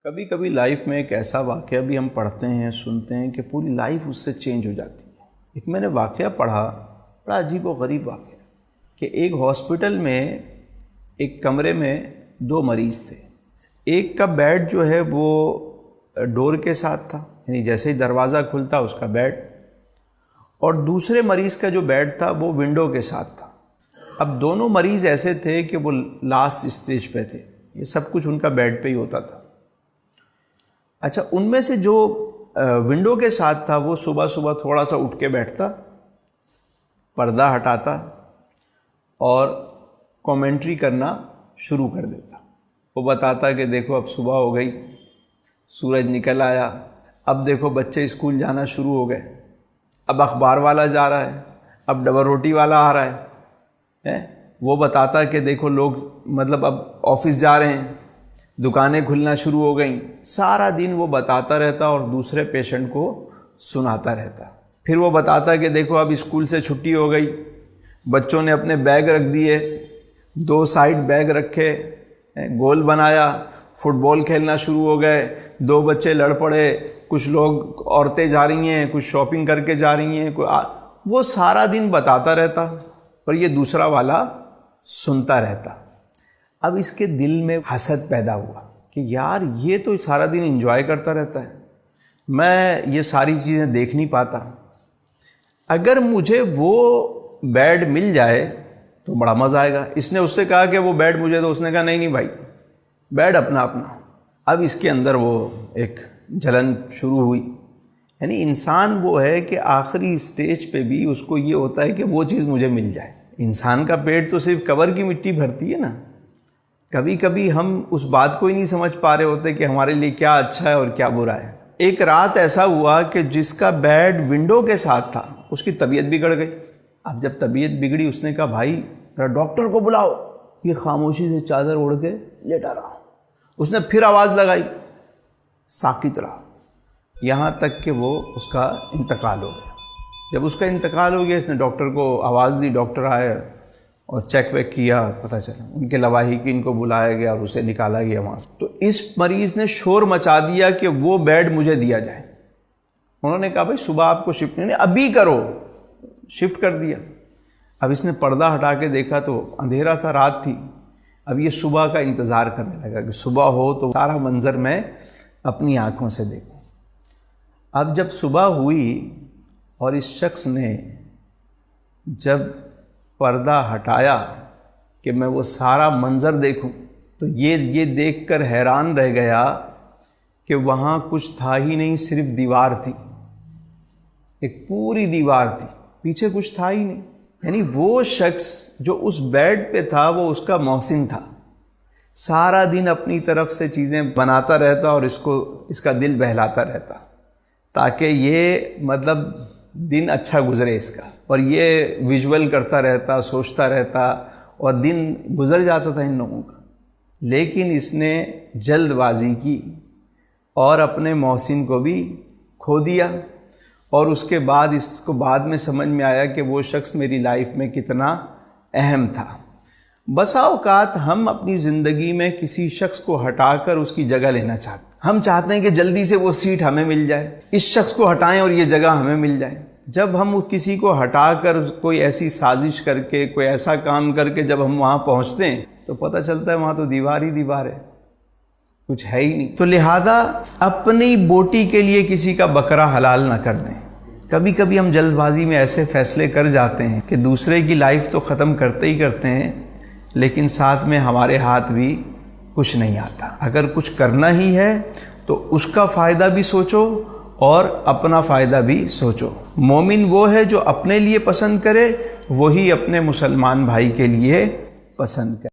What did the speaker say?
کبھی کبھی لائف میں ایک ایسا واقعہ بھی ہم پڑھتے ہیں سنتے ہیں کہ پوری لائف اس سے چینج ہو جاتی ہے۔ ایک میں نے واقعہ پڑھا، بڑا عجیب و غریب واقعہ، کہ ایک ہاسپٹل میں ایک کمرے میں 2 مریض تھے۔ ایک کا بیڈ جو ہے وہ ڈور کے ساتھ تھا، یعنی جیسے ہی دروازہ کھلتا اس کا بیڈ، اور دوسرے مریض کا جو بیڈ تھا وہ ونڈو کے ساتھ تھا۔ اب دونوں مریض ایسے تھے کہ وہ لاسٹ اسٹیج پہ تھے، یہ سب کچھ ان کا بیڈ پہ ہی ہوتا تھا۔ اچھا، ان میں سے جو ونڈو کے ساتھ تھا وہ صبح صبح تھوڑا سا اٹھ کے بیٹھتا، پردہ ہٹاتا اور کومنٹری کرنا شروع کر دیتا۔ وہ بتاتا کہ دیکھو اب صبح ہو گئی، سورج نکل آیا، اب دیکھو بچے اسکول جانا شروع ہو گئے، اب اخبار والا جا رہا ہے، اب ڈبل روٹی والا آ رہا ہے۔ وہ بتاتا کہ دیکھو لوگ اب آفس جا رہے ہیں، دکانیں کھلنا شروع ہو گئیں۔ سارا دن وہ بتاتا رہتا اور دوسرے پیشنٹ کو سناتا رہتا۔ پھر وہ بتاتا کہ دیکھو اب اسکول سے چھٹی ہو گئی، بچوں نے اپنے بیگ رکھ دیے، 2 سائڈ بیگ رکھے، گول بنایا، فٹ بال کھیلنا شروع ہو گئے، 2 بچے لڑ پڑے، کچھ لوگ عورتیں جا رہی ہیں، کچھ شاپنگ کر کے جا رہی ہیں، وہ سارا دن بتاتا رہتا اور یہ دوسرا والا سنتا رہتا۔ اب اس کے دل میں حسد پیدا ہوا کہ یار یہ تو سارا دن انجوائے کرتا رہتا ہے، میں یہ ساری چیزیں دیکھ نہیں پاتا، اگر مجھے وہ بیڈ مل جائے تو بڑا مزہ آئے گا۔ اس نے اس سے کہا کہ وہ بیڈ مجھے، تو اس نے کہا نہیں بھائی، بیڈ اپنا اپنا۔ اب اس کے اندر وہ ایک جلن شروع ہوئی۔ یعنی انسان وہ ہے کہ آخری اسٹیج پہ بھی اس کو یہ ہوتا ہے کہ وہ چیز مجھے مل جائے۔ انسان کا پیٹ تو صرف قبر کی مٹی بھرتی ہے نا، کبھی کبھی ہم اس بات کو ہی نہیں سمجھ پا رہے ہوتے کہ ہمارے لیے کیا اچھا ہے اور کیا برا ہے۔ ایک رات ایسا ہوا کہ جس کا بیڈ ونڈو کے ساتھ تھا اس کی طبیعت بگڑ گئی۔ اب جب طبیعت بگڑی اس نے کہا بھائی ذرا ڈاکٹر کو بلاؤ۔ یہ خاموشی سے چادر اوڑھ کے لیٹا رہا۔ اس نے پھر آواز لگائی، ساکت رہا، یہاں تک کہ وہ اس کا انتقال ہو گیا۔ جب اس کا انتقال ہو گیا اس نے ڈاکٹر کو آواز دی، ڈاکٹر آئے اور چیک ویک کیا، پتہ چلا ان کے لواحقین کو بلایا گیا اور اسے نکالا گیا وہاں سے۔ تو اس مریض نے شور مچا دیا کہ وہ بیڈ مجھے دیا جائے۔ انہوں نے کہا بھائی صبح آپ کو شفٹ نہیں، ابھی کرو، شفٹ کر دیا۔ اب اس نے پردہ ہٹا کے دیکھا تو اندھیرا تھا، رات تھی۔ اب یہ صبح کا انتظار کرنے لگا کہ صبح ہو تو سارا منظر میں اپنی آنکھوں سے دیکھوں۔ اب جب صبح ہوئی اور اس شخص نے جب پردہ ہٹایا کہ میں وہ سارا منظر دیکھوں، تو یہ دیکھ کر حیران رہ گیا کہ وہاں کچھ تھا ہی نہیں، صرف دیوار تھی، ایک پوری دیوار تھی، پیچھے کچھ تھا ہی نہیں۔ یعنی وہ شخص جو اس بیڈ پہ تھا وہ اس کا محسن تھا، سارا دن اپنی طرف سے چیزیں بناتا رہتا اور اس کا دل بہلاتا رہتا تاکہ یہ دن اچھا گزرے اس کا، اور یہ ویژول کرتا رہتا، سوچتا رہتا، اور دن گزر جاتا تھا ان لوگوں کا۔ لیکن اس نے جلد بازی کی اور اپنے محسن کو بھی کھو دیا، اور اس کے بعد اس کو بعد میں سمجھ میں آیا کہ وہ شخص میری لائف میں کتنا اہم تھا۔ بسا اوقات ہم اپنی زندگی میں کسی شخص کو ہٹا کر اس کی جگہ لینا چاہتے ہیں۔ ہم چاہتے ہیں کہ جلدی سے وہ سیٹ ہمیں مل جائے، اس شخص کو ہٹائیں اور یہ جگہ ہمیں مل جائے۔ جب ہم کسی کو ہٹا کر کوئی ایسی سازش کر کے، کوئی ایسا کام کر کے جب ہم وہاں پہنچتے ہیں تو پتہ چلتا ہے وہاں تو دیوار ہی دیوار ہے، کچھ ہے ہی نہیں۔ تو لہذا اپنی بوٹی کے لیے کسی کا بکرا حلال نہ کر دیں۔ کبھی کبھی ہم جلد بازی میں ایسے فیصلے کر جاتے ہیں کہ دوسرے کی لائف تو ختم کرتے ہی کرتے ہیں، لیکن ساتھ میں ہمارے ہاتھ بھی کچھ نہیں آتا۔ اگر کچھ کرنا ہی ہے تو اس کا فائدہ بھی سوچو اور اپنا فائدہ بھی سوچو۔ مومن وہ ہے جو اپنے لیے پسند کرے، وہی اپنے مسلمان بھائی کے لیے پسند کرے۔